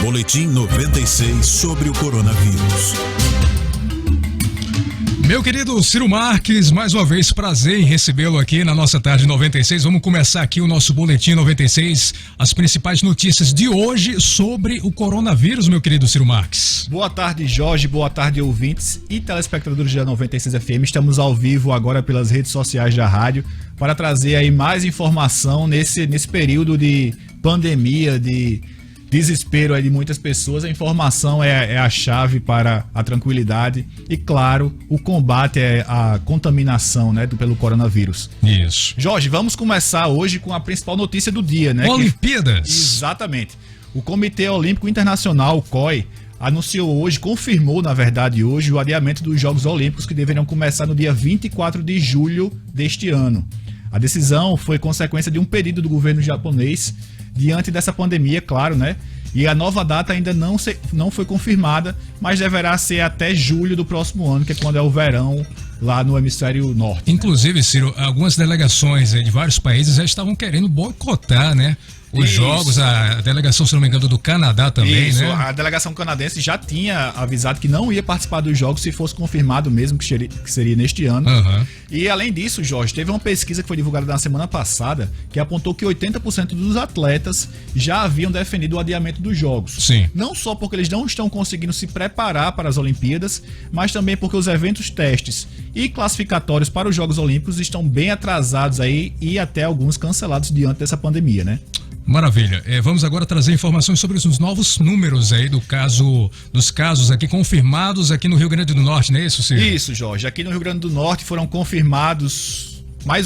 Boletim 96 sobre o coronavírus. Meu querido Ciro Marques, mais uma vez prazer em recebê-lo aqui na nossa tarde 96. Vamos começar aqui o nosso Boletim 96, as principais notícias de hoje sobre o coronavírus, meu querido Ciro Marques. Boa tarde, Jorge, boa tarde, ouvintes e telespectadores da 96 FM. Estamos ao vivo agora pelas redes sociais da rádio para trazer aí mais informação nesse período de pandemia, de desespero aí de muitas pessoas. A informação é a chave para a tranquilidade e, claro, o combate à contaminação, né, pelo coronavírus. Isso. Jorge, vamos começar hoje com a principal notícia do dia, né? Olimpíadas. Exatamente. O Comitê Olímpico Internacional, o COI, anunciou hoje, confirmou, na verdade, hoje, o adiamento dos Jogos Olímpicos que deveriam começar no dia 24 de julho deste ano. A decisão foi consequência de um pedido do governo japonês diante dessa pandemia, claro, né? E a nova data ainda não foi confirmada, mas deverá ser até julho do próximo ano, que é quando é o verão lá no hemisfério norte. Inclusive, né? Ciro, algumas delegações de vários países já estavam querendo boicotar, né? Os jogos, a delegação, se não me engano, do Canadá também, Isso, né? A delegação canadense já tinha avisado que não ia participar dos jogos se fosse confirmado mesmo que seria neste ano. Uhum. E além disso, Jorge, teve uma pesquisa que foi divulgada na semana passada que apontou que 80% dos atletas já haviam defendido o adiamento dos jogos. Sim. Não só porque eles não estão conseguindo se preparar para as Olimpíadas, mas também porque os eventos testes e classificatórios para os Jogos Olímpicos estão bem atrasados aí e até alguns cancelados diante dessa pandemia, né? Maravilha. Vamos agora trazer informações sobre os novos números aí dos casos aqui confirmados aqui no Rio Grande do Norte, não é isso, Ciro? Isso, Jorge. Aqui no Rio Grande do Norte foi confirmado mais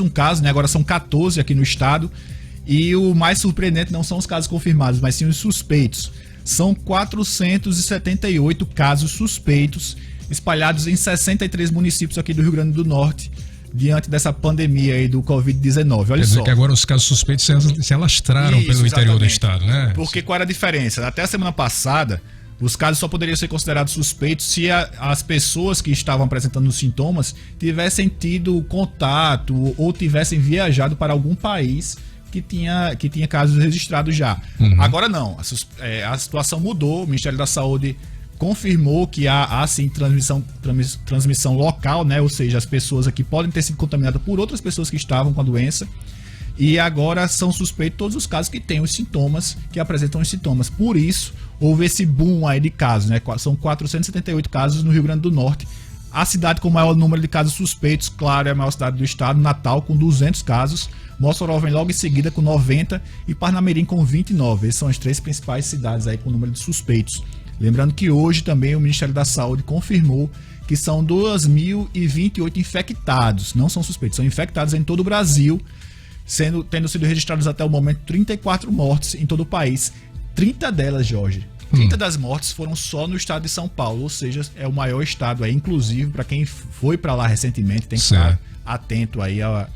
um caso, né? Agora são 14 aqui no estado. E o mais surpreendente não são os casos confirmados, mas sim os suspeitos. São 478 casos suspeitos espalhados em 63 municípios aqui do Rio Grande do Norte, diante dessa pandemia aí do Covid-19. Olha só. Quer dizer que agora os casos suspeitos se alastraram pelo interior do estado, né? Porque qual era a diferença? Até a semana passada, os casos só poderiam ser considerados suspeitos se as pessoas que estavam apresentando os sintomas tivessem tido contato ou tivessem viajado para algum país que tinha casos registrados já. Uhum. Agora não. A situação mudou. O Ministério da Saúde confirmou que há sim transmissão local, né? Ou seja, as pessoas aqui podem ter sido contaminadas por outras pessoas que estavam com a doença. E agora são suspeitos todos os casos que têm os sintomas, que apresentam os sintomas. Por isso, houve esse boom aí de casos, né? São 478 casos no Rio Grande do Norte. A cidade com o maior número de casos suspeitos, claro, é a maior cidade do estado, Natal, com 200 casos. Mossoró vem logo em seguida com 90 e Parnamirim com 29. Essas são as três principais cidades aí com o número de suspeitos. Lembrando que hoje também o Ministério da Saúde confirmou que são 2.028 infectados, não são suspeitos, são infectados em todo o Brasil, tendo sido registrados até o momento 34 mortes em todo o país. 30 delas, Jorge, 30 das mortes foram só no estado de São Paulo, ou seja, é o maior estado aí, inclusive para quem foi para lá recentemente, tem que estar atento aí a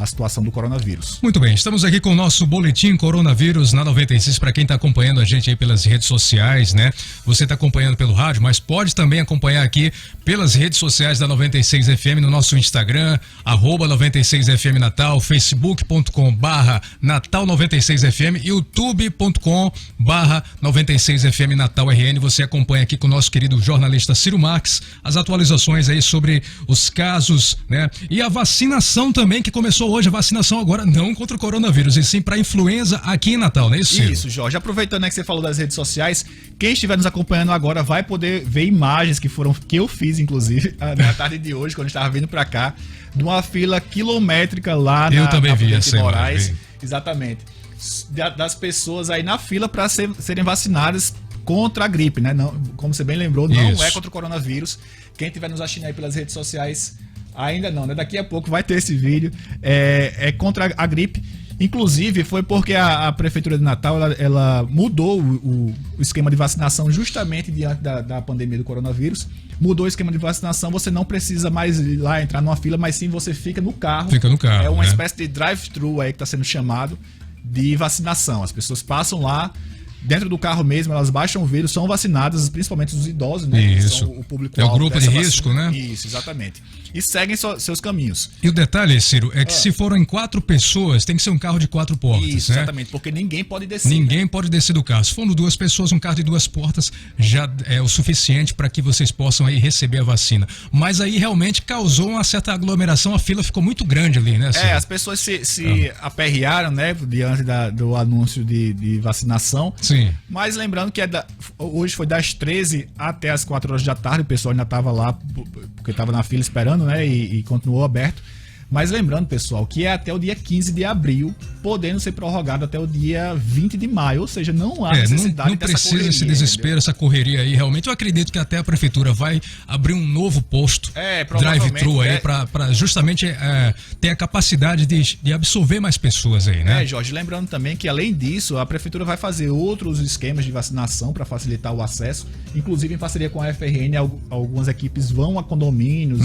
situação do coronavírus. Muito bem, estamos aqui com o nosso Boletim Coronavírus na 96, para quem está acompanhando a gente aí pelas redes sociais, né? Você está acompanhando pelo rádio, mas pode também acompanhar aqui pelas redes sociais da 96 FM, no nosso Instagram, @96FM Natal, facebook.com/Natal 96 FM, youtube.com/96 FM Natal RN. Você acompanha aqui com o nosso querido jornalista Ciro Marques as atualizações aí sobre os casos, né? E a vacinação também, que começou hoje, a vacinação agora não contra o coronavírus, e sim para influenza aqui em Natal, não é isso, Ciro? Isso, Jorge. Aproveitando que você falou das redes sociais, quem estiver nos acompanhando agora vai poder ver imagens que eu fiz, inclusive, na tarde de hoje, quando eu estava vindo para cá, de uma fila quilométrica lá na Presidente Moraes. Exatamente. Das pessoas aí na fila para serem vacinadas contra a gripe, né? Não, como você bem lembrou, não é contra o coronavírus. Quem estiver nos assistindo aí pelas redes sociais, ainda não, né? Daqui a pouco vai ter esse vídeo. É contra a gripe. Inclusive, foi porque a Prefeitura de Natal ela mudou o esquema de vacinação justamente diante da pandemia do coronavírus. Mudou o esquema de vacinação, você não precisa mais ir lá entrar numa fila, mas sim você fica no carro. Fica no carro. É uma espécie de drive-thru aí que está sendo chamado de vacinação. As pessoas passam lá, dentro do carro mesmo, elas baixam o vírus, são vacinadas, principalmente os idosos, né? Isso. São o público É o grupo de risco, né? Isso, exatamente. E seguem seus caminhos. E o detalhe, Ciro, é que se forem 4 pessoas, tem que ser um carro de 4 portas, Isso, né? exatamente, porque ninguém pode descer. Ninguém pode descer do carro. Se forem 2 pessoas, um carro de 2 portas já é o suficiente para que vocês possam aí receber a vacina. Mas aí realmente causou uma certa aglomeração, a fila ficou muito grande ali, né, Ciro? As pessoas se aperrearam, né, diante do anúncio de vacinação. Sim. Mas lembrando que hoje foi das 13 até as 4 horas da tarde, o pessoal ainda estava lá, porque estava na fila esperando, né, e continuou aberto. Mas lembrando, pessoal, que é até o dia 15 de abril, podendo ser prorrogado até o dia 20 de maio, ou seja, não há necessidade não dessa precisa correria, esse desespero, entendeu? essa correria aí. Realmente, eu acredito que até a prefeitura vai abrir um novo posto drive-thru aí para justamente ter a capacidade de absorver mais pessoas aí, né? Jorge, lembrando também que além disso, a prefeitura vai fazer outros esquemas de vacinação para facilitar o acesso, inclusive em parceria com a FRN, algumas equipes vão a condomínios,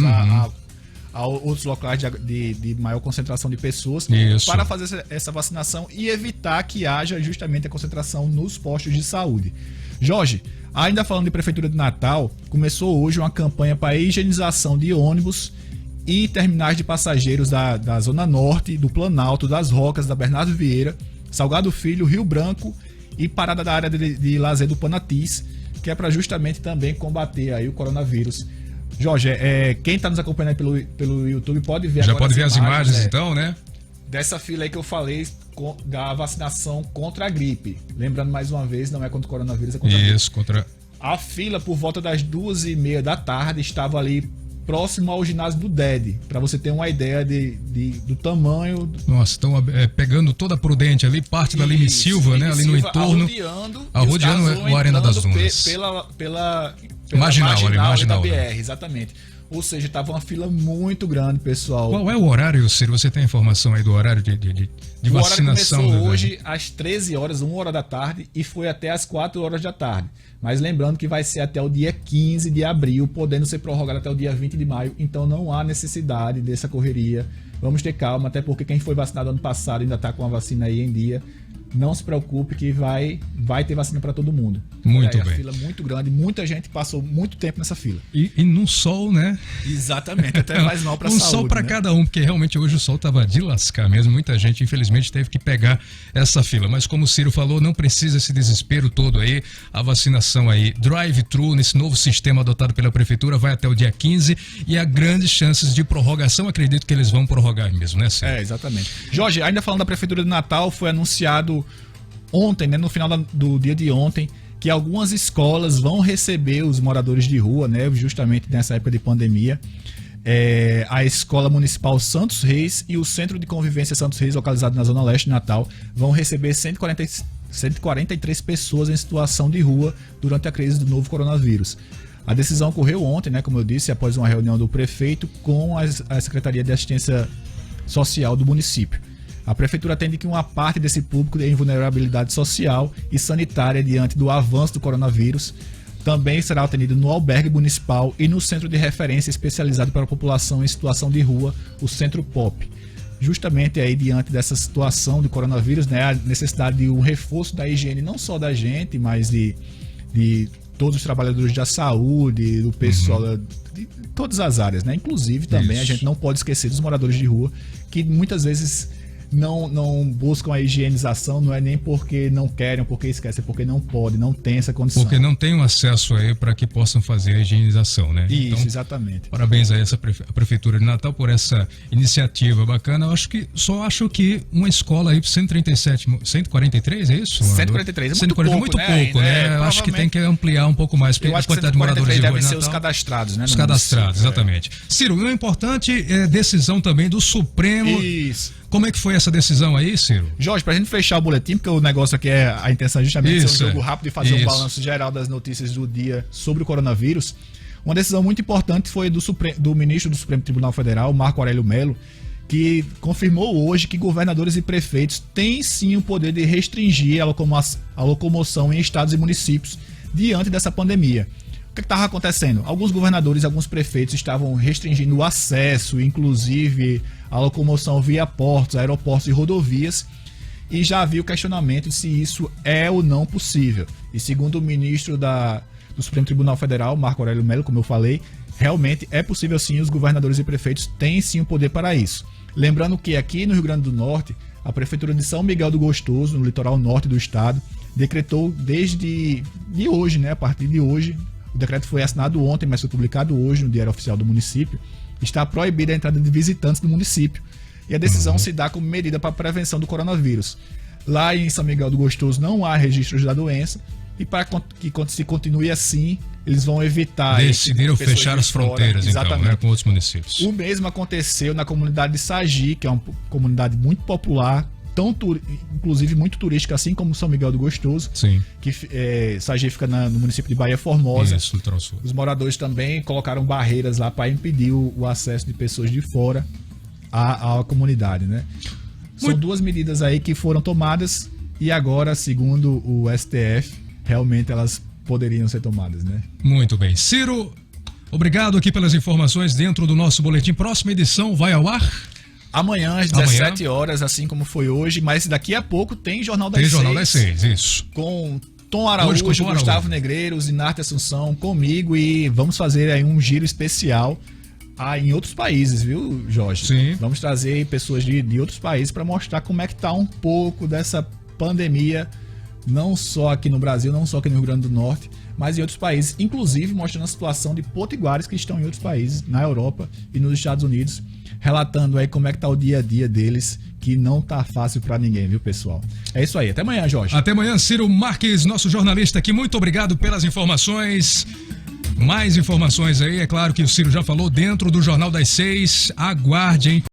a outros locais de maior concentração de pessoas para fazer essa vacinação e evitar que haja justamente a concentração nos postos de saúde. Jorge, ainda falando de Prefeitura de Natal, começou hoje uma campanha para higienização de ônibus e terminais de passageiros da Zona Norte, do Planalto, das Rocas, da Bernardo Vieira, Salgado Filho, Rio Branco e parada da área de lazer do Panatis, que é para justamente também combater aí o coronavírus. Jorge, quem está nos acompanhando aí pelo YouTube pode ver Já pode ver as imagens então, né? Dessa fila aí que eu falei da vacinação contra a gripe. Lembrando mais uma vez, não é contra o coronavírus, é contra a gripe. A fila por volta das 2h30 da tarde estava ali próximo ao ginásio do DED, para você ter uma ideia do tamanho. Nossa, estão pegando toda a Prudente ali, parte da Lime Silva, né? Ali no entorno. Arrodeando o Arena das Dunas. Pela marginal da BR, exatamente. Ou seja, estava uma fila muito grande, pessoal. Qual é o horário, Ciro? Você tem informação aí do horário de vacinação? O horário começou hoje às 13 horas, 1 hora da tarde, e foi até às 4 horas da tarde. Mas lembrando que vai ser até o dia 15 de abril, podendo ser prorrogado até o dia 20 de maio. Então não há necessidade dessa correria. Vamos ter calma, até porque quem foi vacinado ano passado ainda está com a vacina aí em dia. Não se preocupe que vai ter vacina para todo mundo. Muito bem. A fila muito grande, muita gente passou muito tempo nessa fila. E no sol, né? Exatamente, até mais mal para a saúde. Sol para cada um, porque realmente hoje o sol estava de lascar mesmo. Muita gente, infelizmente, teve que pegar essa fila. Mas como o Ciro falou, não precisa esse desespero todo aí. A vacinação aí, drive-thru, nesse novo sistema adotado pela prefeitura, vai até o dia 15 e há grandes chances de prorrogação. Acredito que eles vão prorrogar mesmo, né, Ciro? Exatamente. Jorge, ainda falando da Prefeitura de Natal, foi anunciado ontem, né, no final do dia de ontem, que algumas escolas vão receber os moradores de rua, né, justamente nessa época de pandemia. A Escola Municipal Santos Reis e o Centro de Convivência Santos Reis, localizado na Zona Leste de Natal, vão receber 143 pessoas em situação de rua durante a crise do novo coronavírus. A decisão ocorreu ontem, né, como eu disse, após uma reunião do prefeito com a Secretaria de Assistência Social do município. A prefeitura atende que uma parte desse público em vulnerabilidade social e sanitária diante do avanço do coronavírus também será atendido no albergue municipal e no centro de referência especializado para a população em situação de rua, o Centro POP. Justamente aí diante dessa situação de coronavírus, né, a necessidade de um reforço da higiene não só da gente, mas de todos os trabalhadores da saúde, do pessoal de todas as áreas, né? Inclusive também a gente não pode esquecer dos moradores de rua que muitas vezes não buscam a higienização, não é nem porque não querem ou porque esquecem, é porque não podem, não tem essa condição. Porque não tem o acesso aí para que possam fazer a higienização, né? Isso, então, exatamente. Parabéns a essa Prefeitura de Natal por essa iniciativa bacana. Eu acho que uma escola aí, 143, é isso? 143, é muito pouco, né? Eu acho que tem que ampliar um pouco mais, porque a quantidade de moradores de rua devem ser os cadastrados, né? Os cadastrados, exatamente. Ciro, uma importante decisão também do Supremo. Isso. Como é que foi essa decisão aí, Ciro? Jorge, pra gente fechar o boletim, porque o negócio aqui a intenção é justamente ser um jogo rápido e fazer um balanço geral das notícias do dia sobre o coronavírus. Uma decisão muito importante foi do ministro do Supremo Tribunal Federal, Marco Aurélio Mello, que confirmou hoje que governadores e prefeitos têm sim o poder de restringir a locomoção em estados e municípios diante dessa pandemia. O que estava acontecendo? Alguns governadores e alguns prefeitos estavam restringindo o acesso, inclusive a locomoção via portos, aeroportos e rodovias. e já havia o questionamento de se isso é ou não possível. E segundo o ministro do Supremo Tribunal Federal, Marco Aurélio Mello, como eu falei, realmente é possível sim, os governadores e prefeitos têm sim o poder para isso. Lembrando que aqui no Rio Grande do Norte, a Prefeitura de São Miguel do Gostoso, no litoral norte do estado, decretou desde hoje, né, a partir de hoje, o decreto foi assinado ontem, mas foi publicado hoje no Diário Oficial do município, está proibida a entrada de visitantes no município. E a decisão se dá como medida para a prevenção do coronavírus. Lá em São Miguel do Gostoso não há registros da doença, e para que se continue assim, eles vão evitar... Decidiram fechar as fronteiras, então, né, com outros municípios. O mesmo aconteceu na comunidade de Sagi, que é uma comunidade muito popular, inclusive muito turística, assim como São Miguel do Gostoso. Sim. Que Sagi fica no município de Bahia Formosa. Isso, litoral sul. Os moradores também colocaram barreiras lá para impedir o acesso de pessoas de fora à comunidade, né? São duas medidas aí que foram tomadas e agora, segundo o STF, realmente elas poderiam ser tomadas, né? Muito bem. Ciro, obrigado aqui pelas informações dentro do nosso boletim. Próxima edição vai ao ar? Amanhã, às 17 horas, assim como foi hoje, mas daqui a pouco tem Jornal das 6. Tem Jornal das 6, isso. Com Tom Araújo, Gustavo Negreiro, Zinarte Assunção, comigo, e vamos fazer aí um giro especial em outros países, viu, Jorge? Sim. Vamos trazer pessoas de outros países para mostrar como é que tá um pouco dessa pandemia, não só aqui no Brasil, não só aqui no Rio Grande do Norte, mas em outros países, inclusive mostrando a situação de potiguares que estão em outros países, na Europa e nos Estados Unidos, relatando aí como é que tá o dia a dia deles, que não tá fácil para ninguém, viu, pessoal? É isso aí, até amanhã, Jorge. Até amanhã, Ciro Marques, nosso jornalista aqui, muito obrigado pelas informações. Mais informações aí, é claro que o Ciro já falou dentro do Jornal das 6. Aguarde, hein?